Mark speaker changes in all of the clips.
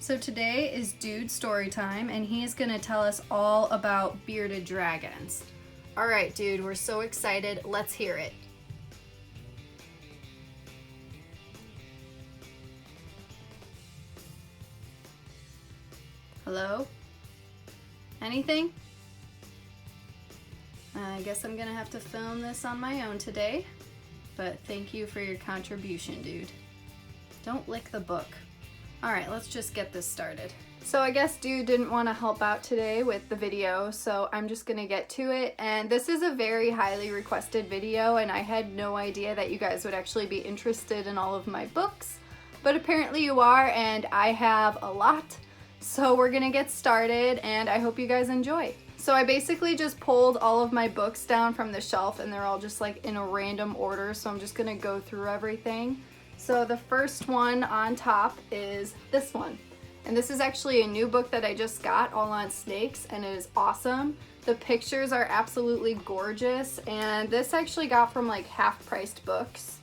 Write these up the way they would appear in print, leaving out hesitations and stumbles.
Speaker 1: So today is Dude story time, and he's gonna tell us all about bearded dragons. All right, Dude, we're so excited. Let's hear it. Hello? Anything? I guess I'm gonna have to film this on my own today, but thank you for your contribution, Dude. Don't lick the book. All right, let's just get this started. So I guess Dude didn't want to help out today with the video, so I'm just gonna get to it. And this is a very highly requested video, and I had no idea that you guys would actually be interested in all of my books, but apparently you are, and I have a lot. So we're gonna get started, and I hope you guys enjoy. So I basically just pulled all of my books down from the shelf, and they're all just like in a random order, so I'm just gonna go through everything. So the first one on top is this one. And this is actually a new book that I just got, all on snakes, and it is awesome. The pictures are absolutely gorgeous, and this actually got from like half-priced books.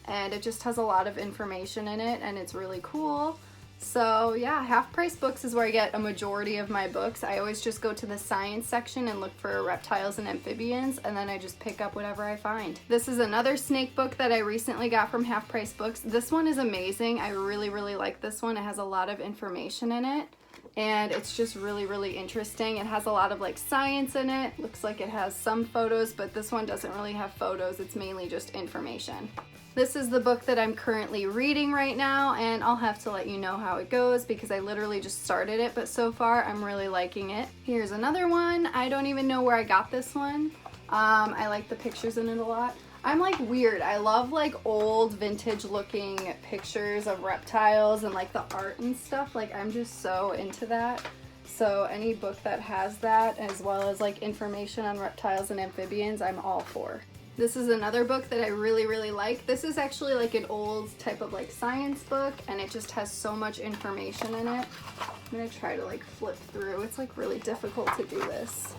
Speaker 1: And it just has a lot of information in it, and it's really cool. So yeah, half-price books is where I get a majority of my books. I always just go to the science section and look for reptiles and amphibians, and then I just pick up whatever I find. This is another snake book that I recently got from half-price books. This one is amazing. I really like this one. It has a lot of information in it, and it's just really interesting. It has a lot of like science in it. Looks like it has some photos, but this one doesn't really have photos. It's mainly just information. This is the book that I'm currently reading right now, and I'll have to let you know how it goes because I literally just started it, but so far I'm really liking it. Here's another one. I don't even know where I got this one. I like the pictures in it a lot. I'm like weird. I love like old vintage looking pictures of reptiles and like the art and stuff. Like I'm just so into that. So any book that has that, as well as like information on reptiles and amphibians, I'm all for. This is another book that I really like. This is actually like an old type of like science book, and it just has so much information in it. I'm gonna try to like flip through. It's like really difficult to do this.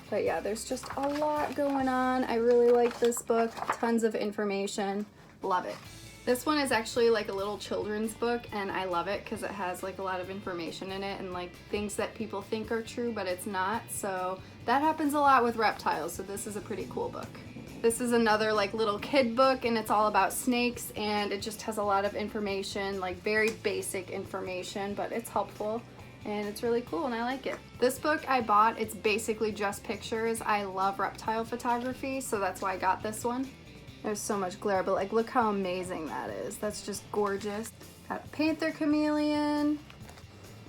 Speaker 1: But yeah, there's just a lot going on. I really like this book. Tons of information. Love it. This one is actually like a little children's book, and I love it because it has like a lot of information in it and like things that people think are true, but it's not. So that happens a lot with reptiles, so this is a pretty cool book. This is another like little kid book, and it's all about snakes, and it just has a lot of information, like very basic information, but it's helpful. And it's really cool, and I like it. This book I bought, it's basically just pictures. I love reptile photography, so that's why I got this one. There's so much glare, but like look how amazing that is. That's just gorgeous. Got a panther chameleon.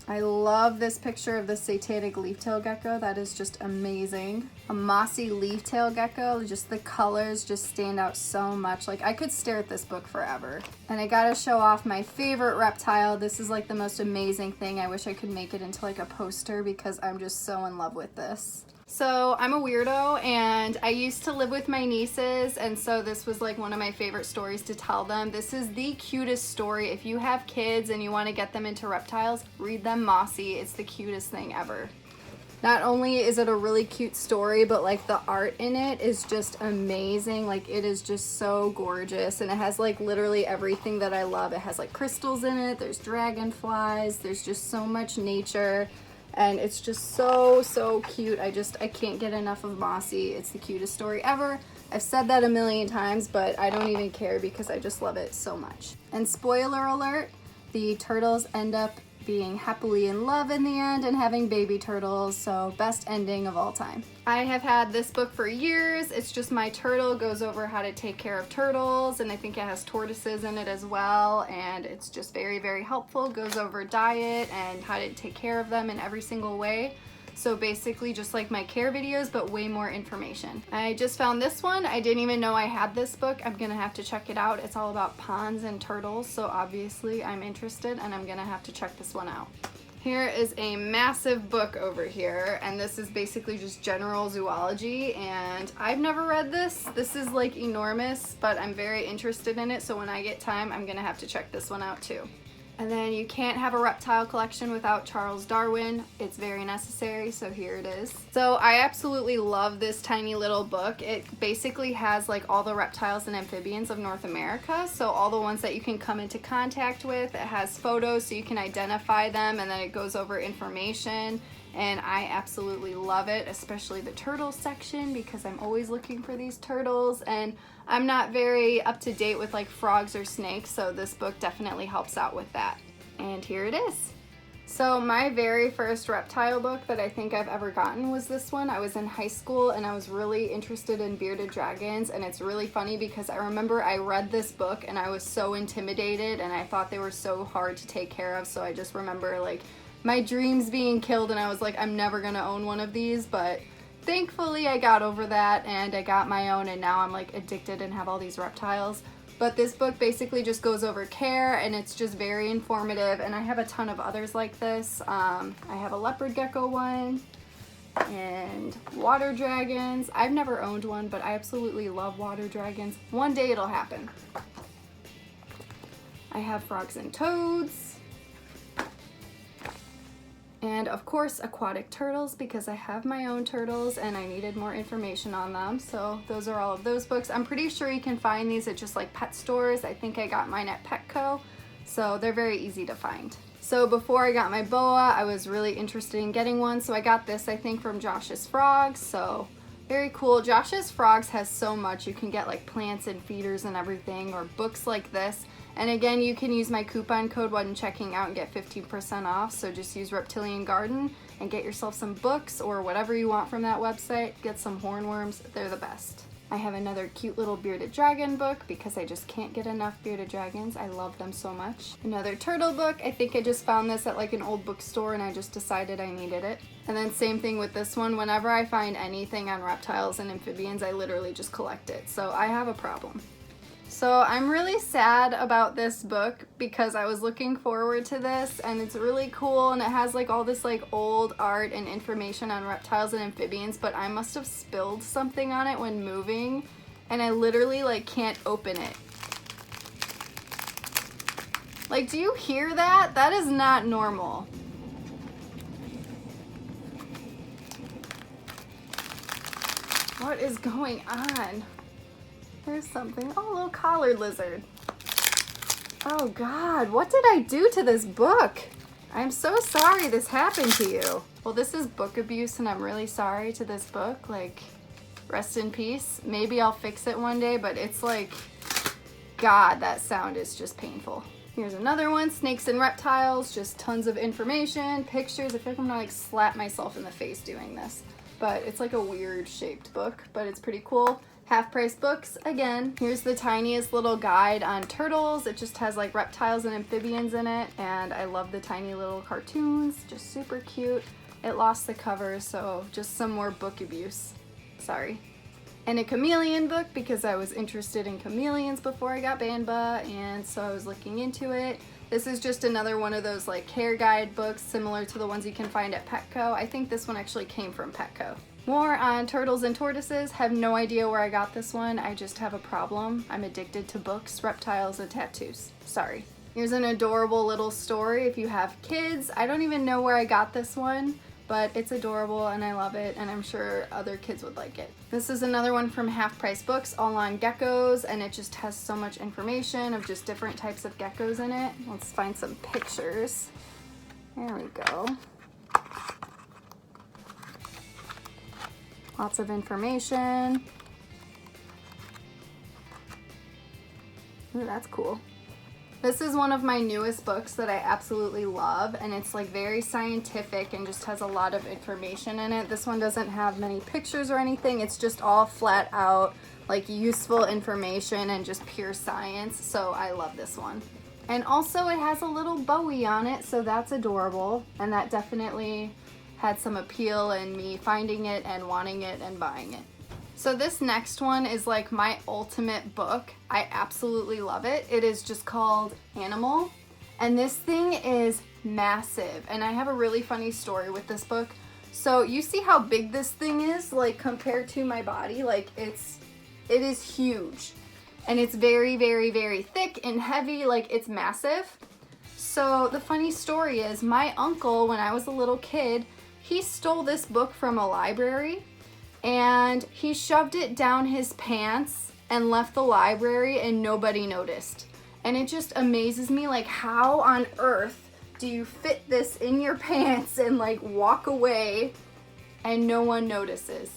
Speaker 1: I love this picture of the satanic leaf-tailed gecko. That is just amazing. A mossy leaf-tailed gecko. Just the colors just stand out so much. Like I could stare at this book forever. And I gotta show off my favorite reptile. This is like the most amazing thing. I wish I could make it into like a poster because I'm just so in love with this. So I'm a weirdo, and I used to live with my nieces, and so this was like one of my favorite stories to tell them. This is the cutest story. If you have kids and you want to get them into reptiles, read them Mossy. It's the cutest thing ever. Not only is it a really cute story, but like the art in it is just amazing. Like it is just so gorgeous, and it has like literally everything that I love. It has like crystals in it, there's dragonflies, there's just so much nature. And it's just so cute. I can't get enough of Mossy. It's the cutest story ever. I've said that a million times, but I don't even care because I just love it so much. And spoiler alert, the turtles end up being happily in love in the end and having baby turtles, so best ending of all time. I have had this book for years. It's just my turtle goes over how to take care of turtles, and I think it has tortoises in it as well, and it's just very helpful. Goes over diet and how to take care of them in every single way. So basically just like my care videos, but way more information. I just found this one. I didn't even know I had this book. I'm gonna have to check it out. It's all about ponds and turtles, so obviously I'm interested, and I'm gonna have to check this one out. Here is a massive book over here, and this is basically just general zoology, and I've never read this. This is like enormous, but I'm very interested in it, so when I get time, I'm gonna have to check this one out too. And then you can't have a reptile collection without Charles Darwin. It's very necessary, so here it is. So I absolutely love this tiny little book. It basically has like all the reptiles and amphibians of North America, so all the ones that you can come into contact with. It has photos so you can identify them, and then it goes over information. And I absolutely love it, especially the turtle section, because I'm always looking for these turtles, and I'm not very up to date with like frogs or snakes, so this book definitely helps out with that. And here it is. So my very first reptile book that I think I've ever gotten was this one. I was in high school and I was really interested in bearded dragons, and it's really funny because I remember I read this book and I was so intimidated and I thought they were so hard to take care of, so I just remember like my dreams being killed and I was like, I'm never gonna own one of these, but thankfully I got over that and I got my own, and now I'm like addicted and have all these reptiles. But this book basically just goes over care, and it's just very informative, and I have a ton of others like this. I have a leopard gecko one and water dragons. I've never owned one, but I absolutely love water dragons. One day it'll happen. I have frogs and toads. And of course aquatic turtles, because I have my own turtles and I needed more information on them. So those are all of those books. I'm pretty sure you can find these at just like pet stores. I think I got mine at Petco, so they're very easy to find. So before I got my boa, I was really interested in getting one, so I got this I think from Josh's Frogs. So very cool. Josh's Frogs has so much. You can get like plants and feeders and everything, or books like this. And again, you can use my coupon code when checking out and get 15% off. So just use Reptilian Garden and get yourself some books or whatever you want from that website. Get some hornworms, they're the best. I have another cute little bearded dragon book because I just can't get enough bearded dragons. I love them so much. Another turtle book. I think I just found this at like an old bookstore and I just decided I needed it. And then same thing with this one. Whenever I find anything on reptiles and amphibians, I literally just collect it. So I have a problem. So I'm really sad about this book because I was looking forward to this, and it's really cool, and it has like all this like old art and information on reptiles and amphibians, but I must have spilled something on it when moving and I literally like can't open it. Like, do you hear that? That is not normal. What is going on? There's something. Oh, a little collared lizard. Oh God, what did I do to this book? I'm so sorry this happened to you. Well, this is book abuse and I'm really sorry to this book. Like, rest in peace. Maybe I'll fix it one day, but it's like, God, that sound is just painful. Here's another one, Snakes and Reptiles. Just tons of information, pictures. I feel like I'm gonna like slap myself in the face doing this. But it's like a weird shaped book, but it's pretty cool. Half-price books again. Here's the tiniest little guide on turtles. It just has like reptiles and amphibians in it, and I love the tiny little cartoons, just super cute. It lost the cover, so just some more book abuse. Sorry. And a chameleon book because I was interested in chameleons before I got Banba, and so I was looking into it. This is just another one of those like care guide books similar to the ones you can find at Petco. I think this one actually came from Petco. More on turtles and tortoises. Have no idea where I got this one. I just have a problem. I'm addicted to books, reptiles, and tattoos. Sorry. Here's an adorable little story if you have kids. I don't even know where I got this one, but it's adorable and I love it, and I'm sure other kids would like it. This is another one from Half Price Books, all on geckos, and it just has so much information of just different types of geckos in it. Let's find some pictures. There we go. Lots of information. Ooh, that's cool. This is one of my newest books that I absolutely love, and it's like very scientific and just has a lot of information in it. This one doesn't have many pictures or anything. It's just all flat out like useful information and just pure science, so I love this one. And also it has a little Bowie on it, so that's adorable, and that definitely had some appeal in me finding it and wanting it and buying it. So this next one is like my ultimate book. I absolutely love it. It is just called Animal, and this thing is massive, and I have a really funny story with this book. So you see how big this thing is, like compared to my body? Like it is huge, and it's very, very, very thick and heavy. Like, it's massive. So So the funny story is my uncle, when I was a little kid, he stole this book from a library and he shoved it down his pants and left the library and nobody noticed. And it just amazes me, like, how on earth do you fit this in your pants and like walk away and no one notices?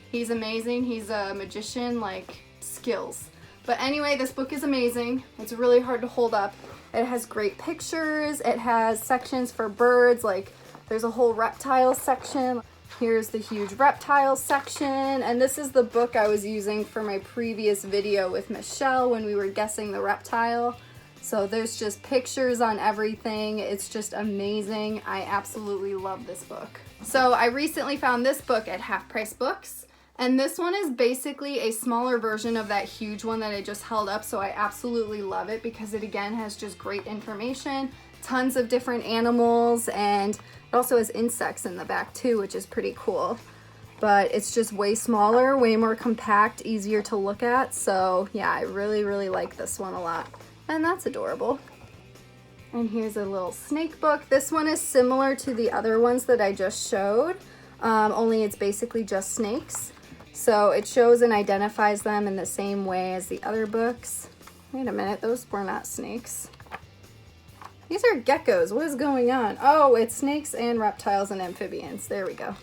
Speaker 1: He's amazing. He's a magician, like, skills. But anyway, this book is amazing. It's really hard to hold up. It has great pictures. It has sections for birds, like there's a whole reptile section. Here's the huge reptile section. And this is the book I was using for my previous video with Michelle when we were guessing the reptile. So there's just pictures on everything. It's just amazing. I absolutely love this book. So I recently found this book at Half Price Books. And this one is basically a smaller version of that huge one that I just held up. So I absolutely love it because it again has just great information, tons of different animals, and it also has insects in the back too, which is pretty cool. But it's just way smaller, way more compact, easier to look at. So yeah, I really, really like this one a lot. And that's adorable. And here's a little snake book. This one is similar to the other ones that I just showed, only it's basically just snakes. So it shows and identifies them in the same way as the other books. Wait a minute, those were not snakes. These are geckos. What is going on? Oh, it's snakes and reptiles and amphibians. There we go.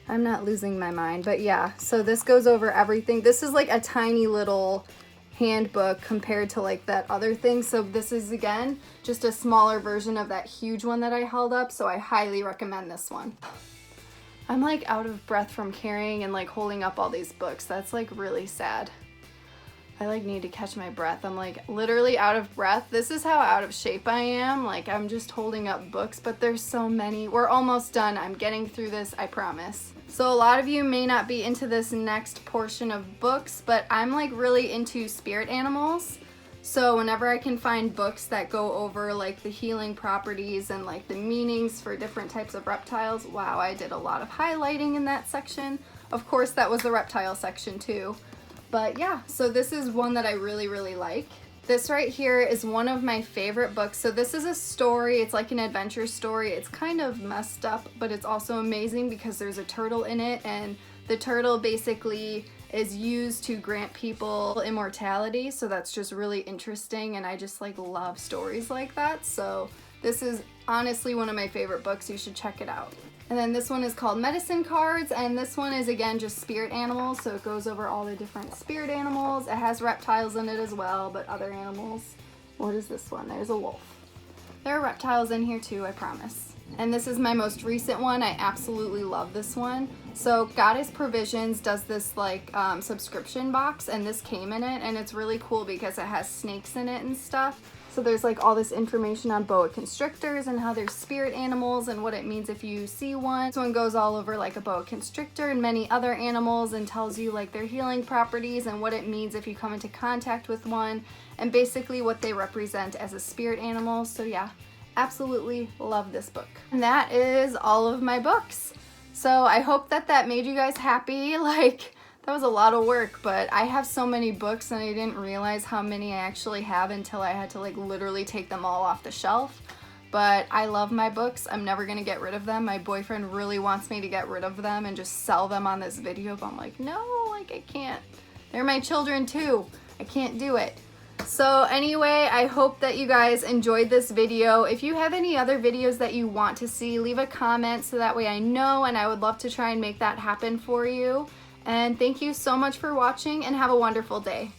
Speaker 1: I'm not losing my mind, but yeah. So this goes over everything. This is like a tiny little handbook compared to like that other thing. So this is again just a smaller version of that huge one that I held up. So I highly recommend this one. I'm like out of breath from carrying and like holding up all these books. That's like really sad. I like need to catch my breath. I'm like literally out of breath. This is how out of shape I am. Like I'm just holding up books, but there's so many. We're almost done. I'm getting through this, I promise. So a lot of you may not be into this next portion of books, but I'm like really into spirit animals. So whenever I can find books that go over like the healing properties and like the meanings for different types of reptiles, wow, I did a lot of highlighting in that section. Of course, that was the reptile section too. But yeah, so this is one that I really, really like. This right here is one of my favorite books. So this is a story, it's like an adventure story. It's kind of messed up, but it's also amazing because there's a turtle in it, and the turtle basically is used to grant people immortality. So that's just really interesting, and I just like love stories like that. So this is honestly one of my favorite books. You should check it out. And then this one is called Medicine Cards, and this one is again just spirit animals, so it goes over all the different spirit animals. It has reptiles in it as well, but other animals. What is this one? There's a wolf. There are reptiles in here too, I promise. And this is my most recent one. I absolutely love this one. So Goddess Provisions does this like subscription box, and this came in it, and it's really cool because it has snakes in it and stuff. So there's like all this information on boa constrictors and how they're spirit animals and what it means if you see one. This one goes all over like a boa constrictor and many other animals and tells you like their healing properties and what it means if you come into contact with one, and basically what they represent as a spirit animal. So yeah, absolutely love this book. And that is all of my books. So I hope that that made you guys happy. Like, that was a lot of work, but I have so many books and I didn't realize how many I actually have until I had to like literally take them all off the shelf. But I love my books. I'm never gonna get rid of them. My boyfriend really wants me to get rid of them and just sell them on this video, but I'm like, no, like I can't. They're my children too. I can't do it. So anyway, I hope that you guys enjoyed this video. If you have any other videos that you want to see, leave a comment so that way I know, and I would love to try and make that happen for you. And thank you so much for watching, and have a wonderful day.